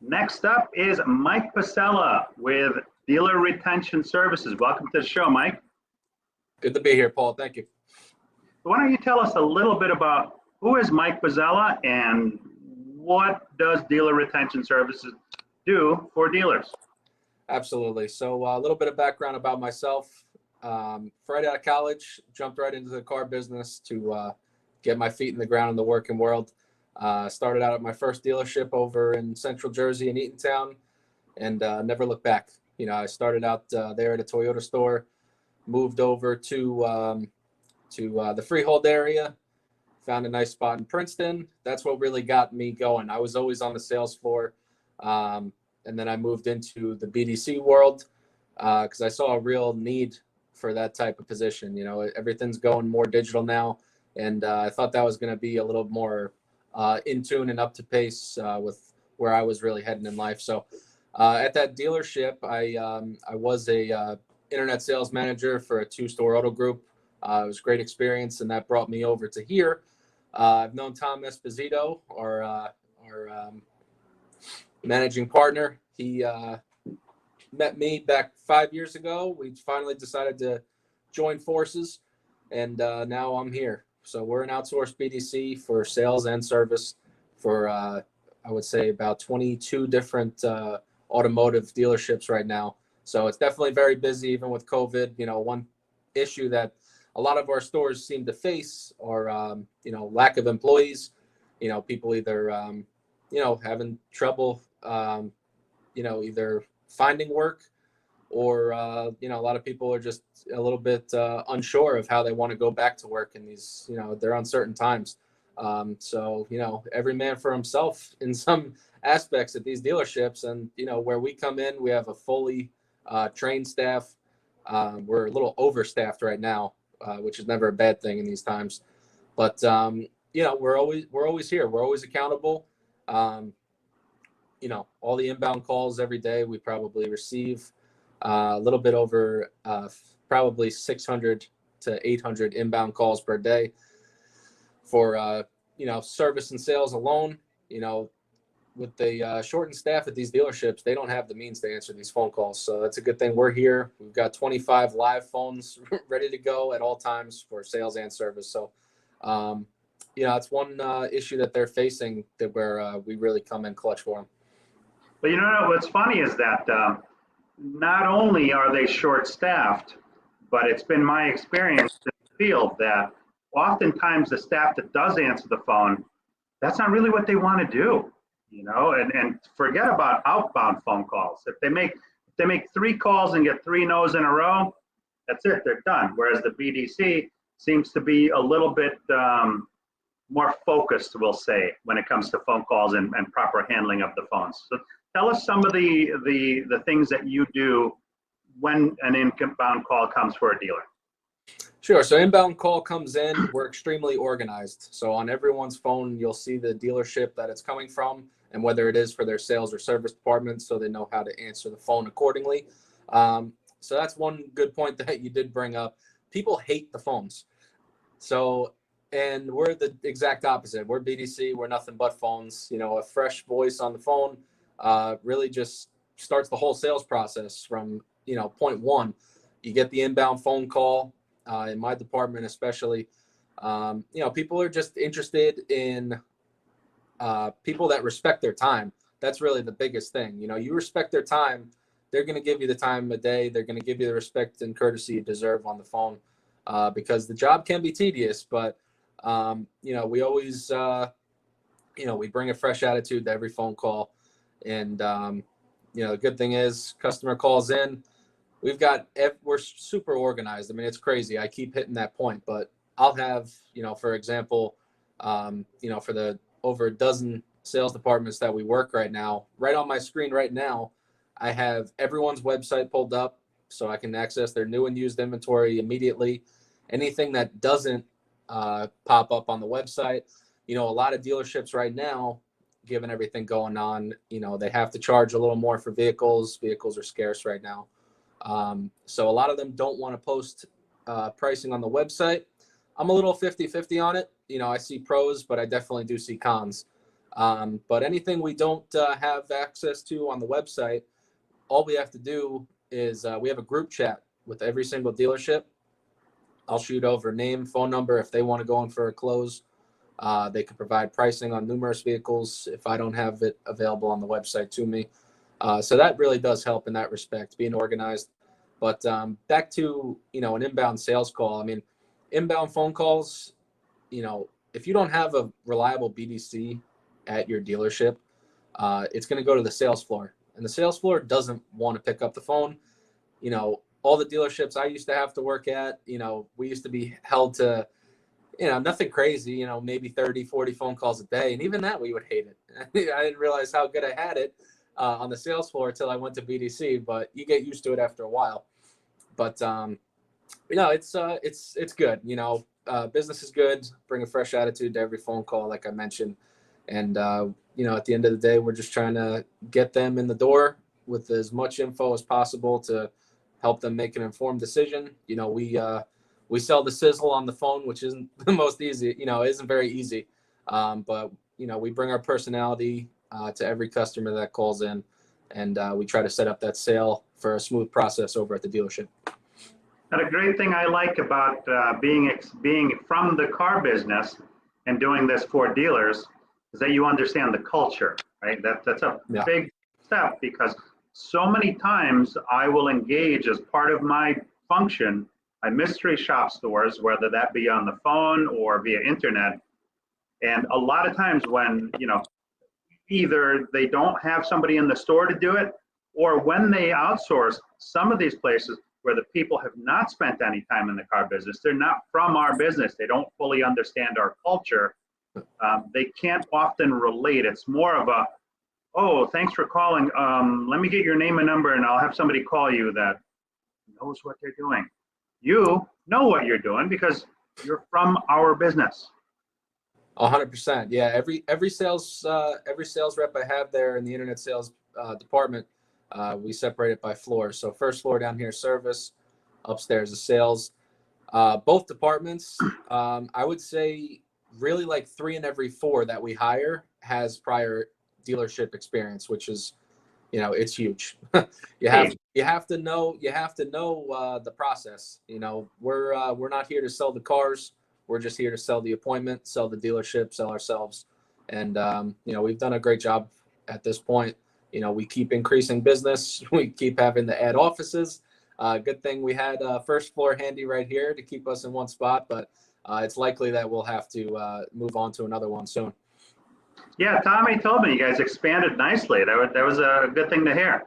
Next up is Mike Pizzella with Dealer Retention Services. Welcome to the show, Mike. Good to be here, Paul. Thank you. Why don't you tell us a little bit about who is Mike Pizzella and what does Dealer Retention Services do for dealers? Absolutely. So a little bit of background about myself. Right out of college, jumped right into the car business to get my feet in the ground in the working world. Started out at my first dealership over in Central Jersey in Eatontown, and never looked back. I started out there at a Toyota store, moved over to the Freehold area, found a nice spot in Princeton. That's what really got me going. I was always on the sales floor, and then I moved into the BDC world because I saw a real need for that type of position. Everything's going more digital now, and I thought that was going to be a little more in tune and up to pace with where I was really heading in life. So at that dealership, I was a internet sales manager for a two-store auto group. It was a great experience, and that brought me over to here. I've known Tom Esposito, our managing partner. He met me back 5 years ago. We finally decided to join forces, and now I'm here. So we're an outsourced BDC for sales and service for, I would say, about 22 different automotive dealerships right now. So it's definitely very busy, even with COVID. One issue that a lot of our stores seem to face are, lack of employees. People either, having trouble, either finding work or, a lot of people are just a little bit unsure of how they want to go back to work in these, they're uncertain times. So, every man for himself in some aspects at these dealerships. And, where we come in, we have a fully trained staff. We're a little overstaffed right now, which is never a bad thing in these times. But, we're always here. We're always accountable. All the inbound calls every day, we probably receive a little bit over probably 600 to 800 inbound calls per day for, service and sales alone. With the shortened staff at these dealerships, they don't have the means to answer these phone calls. So that's a good thing. We're here. We've got 25 live phones ready to go at all times for sales and service. So, it's one issue that they're facing that where we really come in clutch for them. But what's funny is that not only are they short-staffed, but it's been my experience in the field that oftentimes the staff that does answer the phone, that's not really what they want to do. And forget about outbound phone calls. If they make 3 calls and get 3 no's in a row, that's it, they're done. Whereas the BDC seems to be a little bit more focused, we'll say, when it comes to phone calls and proper handling of the phones. So tell us some of the things that you do when an inbound call comes for a dealer. Sure. So inbound call comes in, we're extremely organized. So on everyone's phone, you'll see the dealership that it's coming from and whether it is for their sales or service department, so they know how to answer the phone accordingly. So that's one good point that you did bring up. People hate the phones. So, and we're the exact opposite. We're BDC. We're nothing but phones. A fresh voice on the phone really just starts the whole sales process from, point one. You get the inbound phone call. In my department especially, people are just interested in people that respect their time. That's really the biggest thing. You respect their time, they're going to give you the time of day. They're going to give you the respect and courtesy you deserve on the phone because the job can be tedious, but, we always, we bring a fresh attitude to every phone call. And, the good thing is customer calls in. We're super organized. I mean, it's crazy. I keep hitting that point, but I'll have, for example, for the over a dozen sales departments that we work right now, right on my screen right now, I have everyone's website pulled up so I can access their new and used inventory immediately. Anything that doesn't pop up on the website, a lot of dealerships right now, given everything going on, they have to charge a little more for vehicles. Vehicles are scarce right now. So a lot of them don't want to post pricing on the website. I'm a little 50-50 on it. I see pros, but I definitely do see cons. But anything we don't have access to on the website, all we have to do is we have a group chat with every single dealership. I'll shoot over name, phone number. If they want to go in for a close, they can provide pricing on numerous vehicles if I don't have it available on the website to me. So that really does help in that respect, being organized. But back to, an inbound sales call. I mean, inbound phone calls, if you don't have a reliable BDC at your dealership, it's going to go to the sales floor. And the sales floor doesn't want to pick up the phone. All the dealerships I used to have to work at, we used to be held to, nothing crazy, maybe 30, 40 phone calls a day. And even that, we would hate it. I didn't realize how good I had it on the sales floor until I went to BDC, but you get used to it after a while. But, it's good. Business is good. Bring a fresh attitude to every phone call, like I mentioned. And, at the end of the day, we're just trying to get them in the door with as much info as possible to help them make an informed decision. We sell the sizzle on the phone, which isn't the most easy, isn't very easy. But, we bring our personality to every customer that calls in, and we try to set up that sale for a smooth process over at the dealership. And a great thing I like about being from the car business and doing this for dealers is that you understand the culture, right? That's a big step, because so many times I will engage as part of my function. I mystery shop stores, whether that be on the phone or via internet. And a lot of times when, either they don't have somebody in the store to do it, or when they outsource, some of these places where the people have not spent any time in the car business, they're not from our business, they don't fully understand our culture, they can't often relate. It's more of a, oh, thanks for calling, let me get your name and number and I'll have somebody call you that knows what they're doing. You know what you're doing because you're from our business. 100%. Yeah. Every sales rep I have there in the internet sales department, we separate it by floors. So first floor down here, service, upstairs is sales. Both departments, I would say really like 3 in every 4 that we hire has prior dealership experience, which is, it's huge. you have to know the process. We're not here to sell the cars. We're just here to sell the appointment, sell the dealership, sell ourselves. And, we've done a great job at this point. We keep increasing business. We keep having to add offices. Good thing we had first floor handy right here to keep us in one spot, but it's likely that we'll have to move on to another one soon. Yeah, Tommy told me you guys expanded nicely. That was a good thing to hear.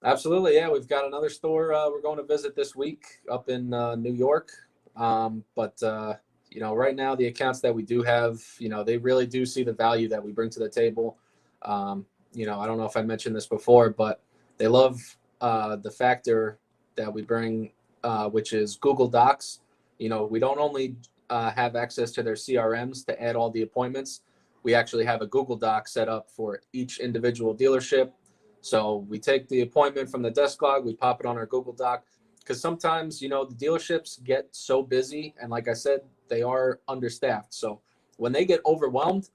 Absolutely, yeah. We've got another store we're going to visit this week up in New York. But right now the accounts that we do have, they really do see the value that we bring to the table. I don't know if I mentioned this before, but they love the factor that we bring, which is Google Docs. We don't only have access to their CRMs to add all the appointments. We actually have a Google Doc set up for each individual dealership. So we take the appointment from the desk log, we pop it on our Google Doc, because sometimes, the dealerships get so busy. And like I said, they are understaffed. So when they get overwhelmed,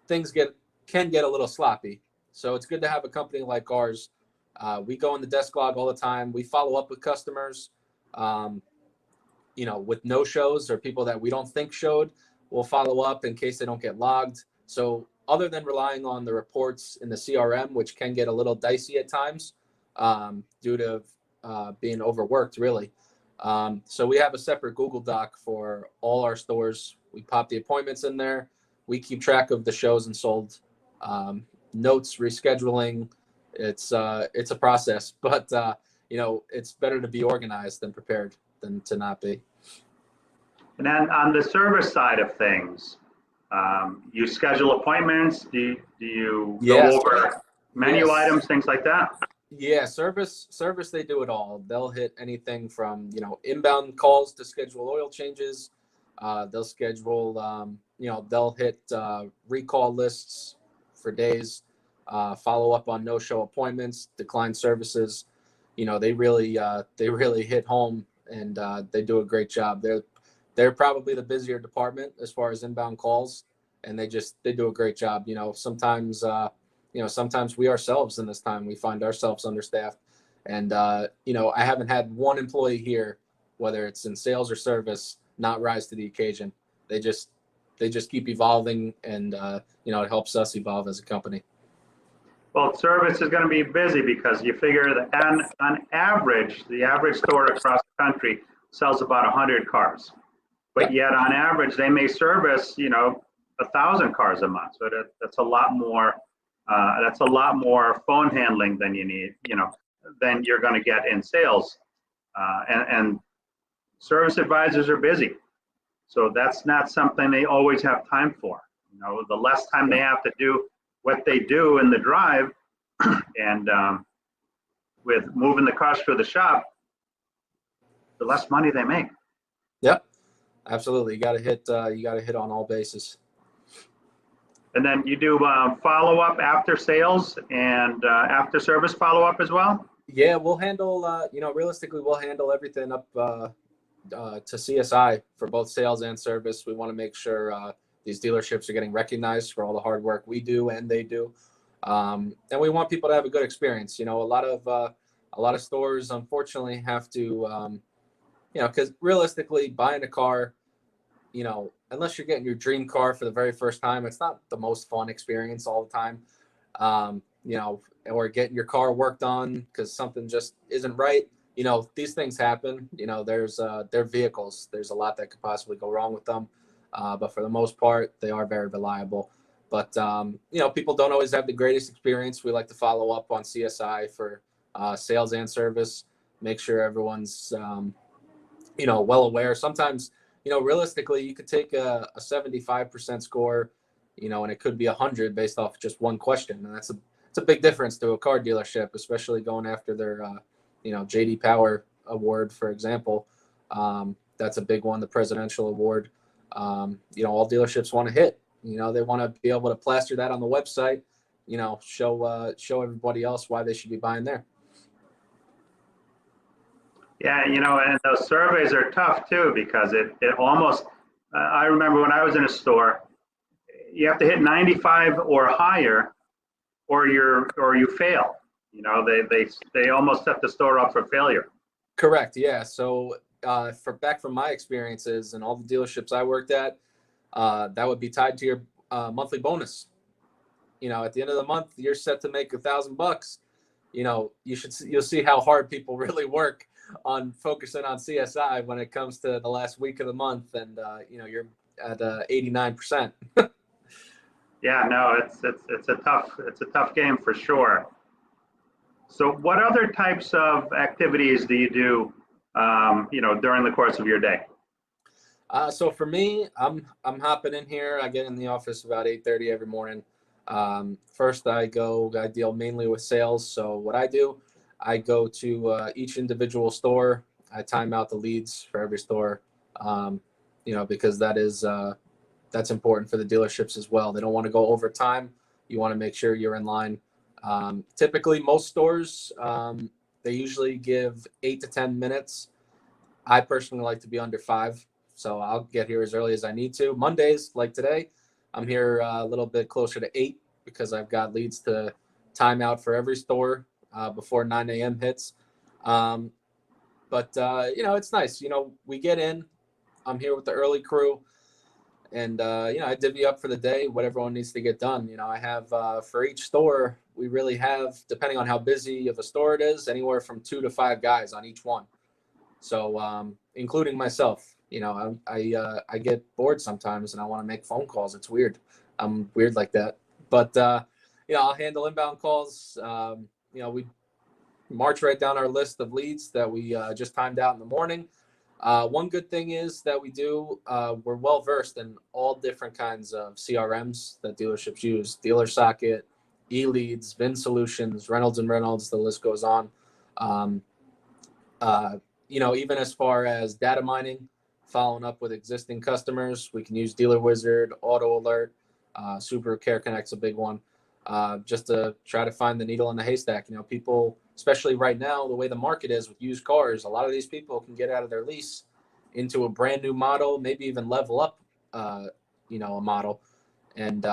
things can get a little sloppy. So it's good to have a company like ours. We go in the desk log all the time. We follow up with customers, with no shows or people that we don't think showed. We'll follow up in case they don't get logged. So other than relying on the reports in the CRM, which can get a little dicey at times due to being overworked, really. So we have a separate Google Doc for all our stores. We pop the appointments in there. We keep track of the shows and sold, notes, rescheduling. It's a process, but it's better to be organized than prepared than to not be. And then on the service side of things, you schedule appointments. Do you go over menu items, things like that? Yeah, service, they do it all. They'll hit anything from, inbound calls to schedule oil changes. They'll schedule, they'll hit recall lists for days, follow up on no-show appointments, decline services. They really hit home, and they do a great job. They're probably the busier department as far as inbound calls. and they do a great job. Sometimes sometimes we ourselves in this time we find ourselves understaffed, and I haven't had one employee here, whether it's in sales or service, not rise to the occasion. They just keep evolving, and it helps us evolve as a company. Well, service is going to be busy because you figure that on average, the average store across the country sells about 100 cars. But yet on average, they may service, 1,000 cars a month. So that's a lot more. That's a lot more phone handling than you need, than you're going to get in sales. And service advisors are busy. So that's not something they always have time for. The less time they have to do what they do in the drive and with moving the cars through the shop, the less money they make. Yep, absolutely. You got to hit on all bases. And then you do follow-up after sales and after service follow-up as well? Yeah, we'll handle, realistically, we'll handle everything up to CSI for both sales and service. We want to make sure these dealerships are getting recognized for all the hard work we do and they do. And we want people to have a good experience. A lot of stores, unfortunately, have to, because realistically, buying a car, unless you're getting your dream car for the very first time, it's not the most fun experience all the time. Or getting your car worked on because something just isn't right. These things happen. They're vehicles. There's a lot that could possibly go wrong with them. But for the most part, they are very reliable. But, people don't always have the greatest experience. We like to follow up on CSI for sales and service, make sure everyone's, well aware. Sometimes, realistically, you could take a 75% score, and it could be 100 based off just one question. And it's a big difference to a car dealership, especially going after their, JD Power award, for example. That's a big one, the presidential award. All dealerships want to hit. They want to be able to plaster that on the website. Show everybody else why they should be buying there. Yeah, and those surveys are tough too because it almost. I remember when I was in a store, you have to hit 95 or higher, or you fail. They almost set the store up for failure. Correct. Yeah. So from my experiences and all the dealerships I worked at, that would be tied to your monthly bonus. At the end of the month, you're set to make $1,000. You'll see how hard people really work on focusing on CSI when it comes to the last week of the month, and you're at 89%. Yeah, no, it's a tough game for sure. So, what other types of activities do you do, during the course of your day? So for me, I'm hopping in here. I get in the office about 8:30 every morning. First, I deal mainly with sales. So what I do, I go to each individual store. I time out the leads for every store, because that's important for the dealerships as well. They don't want to go over time. You want to make sure you're in line. Typically, most stores, they usually give 8 to 10 minutes. I personally like to be under 5. So I'll get here as early as I need to. Mondays, like today, I'm here a little bit closer to 8 because I've got leads to time out for every store before 9 a.m. hits. But it's nice. We get in. I'm here with the early crew. And, I divvy up for the day what everyone needs to get done. I have for each store, we really have, depending on how busy of a store it is, anywhere from 2 to 5 guys on each one. So including myself. I get bored sometimes and I want to make phone calls. It's weird. I'm weird like that. But, I'll handle inbound calls. We march right down our list of leads that we just timed out in the morning. One good thing is that we're well versed in all different kinds of CRMs that dealerships use: Dealer Socket, eLeads, VIN Solutions, Reynolds and Reynolds, the list goes on. Even as far as data mining, following up with existing customers, we can use Dealer Wizard, Auto Alert, Subaru Care Connect's a big one, just to try to find the needle in the haystack. People, especially right now, the way the market is with used cars, a lot of these people can get out of their lease into a brand new model, maybe even level up, a model. and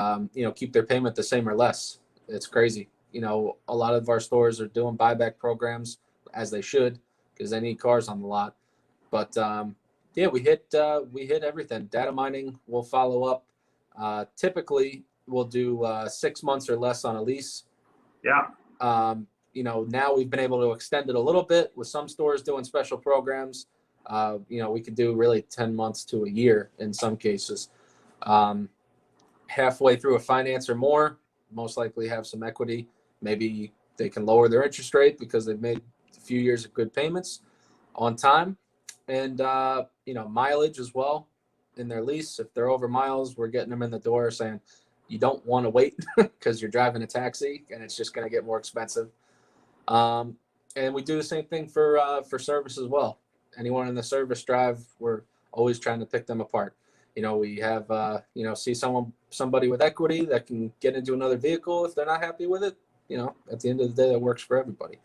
keep their payment the same or less. It's crazy. A lot of our stores are doing buyback programs, as they should, because they need cars on the lot. But yeah, we hit everything. Data mining will follow up. Typically, we'll do 6 months or less on a lease. Yeah. Now we've been able to extend it a little bit with some stores doing special programs. We could do really 10 months to a year in some cases. Halfway through a finance or more, most likely have some equity. Maybe they can lower their interest rate because they've made a few years of good payments on time. And, mileage as well in their lease. If they're over miles, we're getting them in the door saying, you don't want to wait because you're driving a taxi and it's just going to get more expensive. And we do the same thing for service as well. Anyone in the service drive, we're always trying to pick them apart. We have, see somebody with equity that can get into another vehicle if they're not happy with it. At the end of the day, that works for everybody.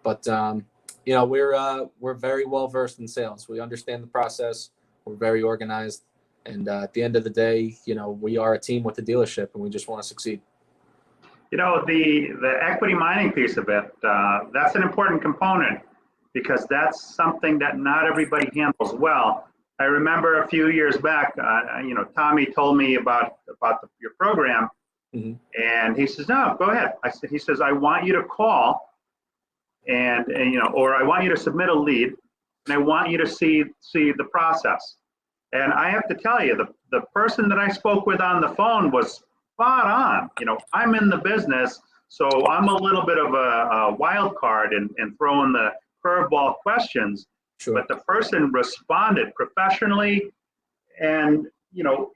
But, we're very well versed in sales. We understand the process. We're very organized. And at the end of the day, we are a team with the dealership and we just want to succeed. The equity mining piece of it, that's an important component because that's something that not everybody handles well. I remember a few years back, Tommy told me about your program, mm-hmm. and he says, "No, go ahead." He says, "I want you to call, or I want you to submit a lead, and I want you to see the process." And I have to tell you, the person that I spoke with on the phone was spot on. I'm in the business, so I'm a little bit of a wild card in throwing the curveball questions. Sure. But the person responded professionally. And,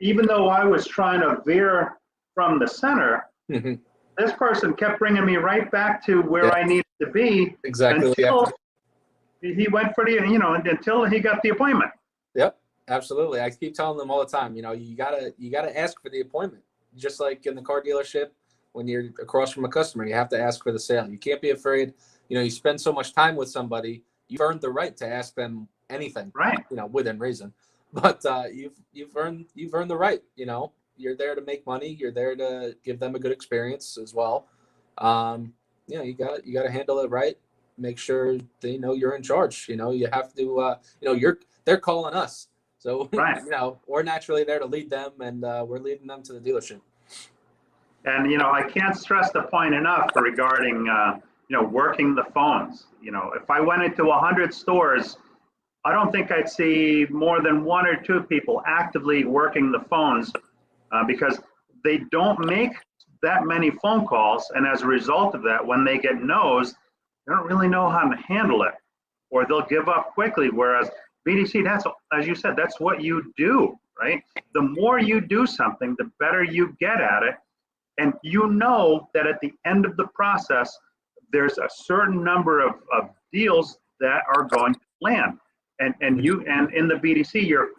even though I was trying to veer from the center, mm-hmm. this person kept bringing me right back to where I needed to be. Exactly. Until he went for until he got the appointment. Yep. Absolutely. I keep telling them all the time, you gotta ask for the appointment. Just like in the car dealership, when you're across from a customer, you have to ask for the sale. You can't be afraid. You spend so much time with somebody, you've earned the right to ask them anything, right? Within reason. But you've earned the right. You're there to make money. You're there to give them a good experience as well. You got to handle it right. Make sure they know you're in charge. You have to. They're calling us. So, right. We're naturally there to lead them, and we're leading them to the dealership. And, I can't stress the point enough regarding, working the phones. If I went into 100 stores, I don't think I'd see more than 1 or 2 people actively working the phones because they don't make that many phone calls. And as a result of that, when they get no's, they don't really know how to handle it, or they'll give up quickly. Whereas BDC, that's, as you said, that's what you do, right? The more you do something, the better you get at it. And that at the end of the process, there's a certain number of deals that are going to land. And in the BDC, you're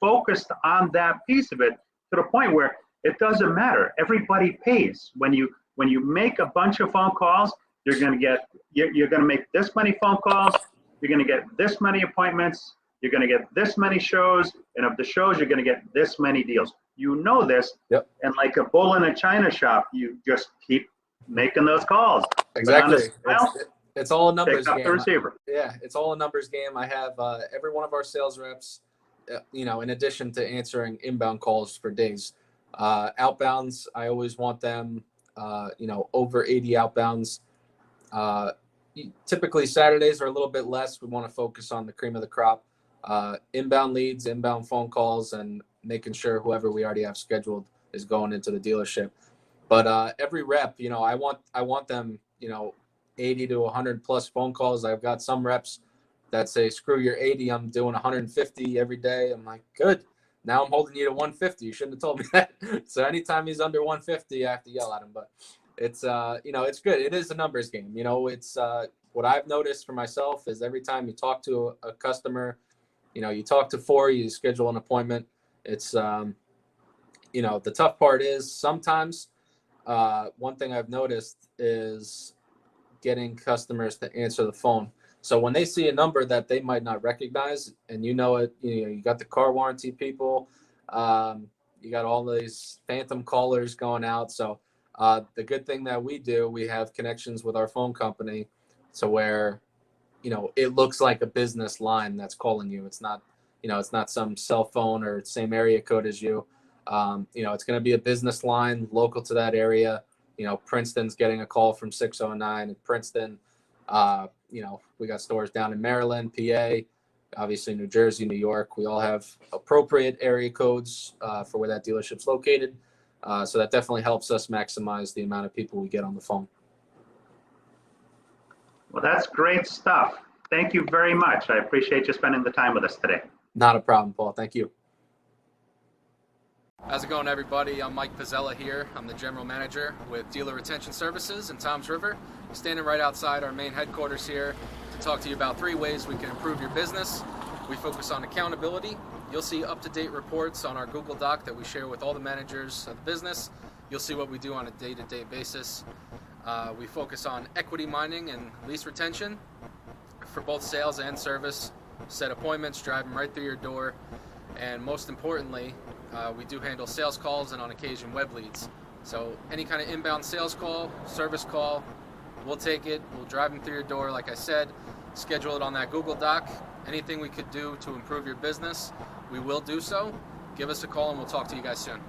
focused on that piece of it to the point where it doesn't matter. Everybody pays. When you make a bunch of phone calls, you're going to make this many phone calls. You're going to get this many appointments. You're going to get this many shows, and of the shows, you're going to get this many deals. This, yep. And like a bull in a china shop, you just keep making those calls. Exactly. It's all a numbers game. The receiver. Yeah, it's all a numbers game. I have every one of our sales reps, in addition to answering inbound calls for days. Outbounds, I always want them, over 80 outbounds. Typically, Saturdays are a little bit less. We want to focus on the cream of the crop. Inbound leads, inbound phone calls, and making sure whoever we already have scheduled is going into the dealership. But every rep, I want them, 80 to 100 plus phone calls. I've got some reps that say, screw your 80, I'm doing 150 every day. I'm like, good. Now I'm holding you to 150. You shouldn't have told me that. So anytime he's under 150, I have to yell at him. But it's, it's good. It is a numbers game. It's what I've noticed for myself is every time you talk to a customer, you talk to 4, you schedule an appointment. It's, the tough part is sometimes one thing I've noticed is getting customers to answer the phone. So when they see a number that they might not recognize and it, you got the car warranty people, You got all these phantom callers going out. So the good thing that we do, we have connections with our phone company to where, it looks like a business line that's calling you. It's not, it's not some cell phone or same area code as you. It's going to be a business line local to that area. Princeton's getting a call from 609 in Princeton. We got stores down in Maryland, PA, obviously New Jersey, New York. We all have appropriate area codes for where that dealership's located. So that definitely helps us maximize the amount of people we get on the phone. Well, that's great stuff. Thank you very much. I appreciate you spending the time with us today. Not a problem, Paul. Thank you. How's it going, everybody? I'm Mike Pizzella here. I'm the general manager with Dealer Retention Services in Toms River. Standing right outside our main headquarters here to talk to you about 3 ways we can improve your business. We focus on accountability. You'll see up-to-date reports on our Google Doc that we share with all the managers of the business. You'll see what we do on a day-to-day basis. We focus on equity mining and lease retention for both sales and service. Set appointments, drive them right through your door, and most importantly, we do handle sales calls and on occasion web leads. So any kind of inbound sales call, service call, we'll take it. We'll drive them through your door, like I said, schedule it on that Google Doc. Anything we could do to improve your business, we will do so. Give us a call and we'll talk to you guys soon.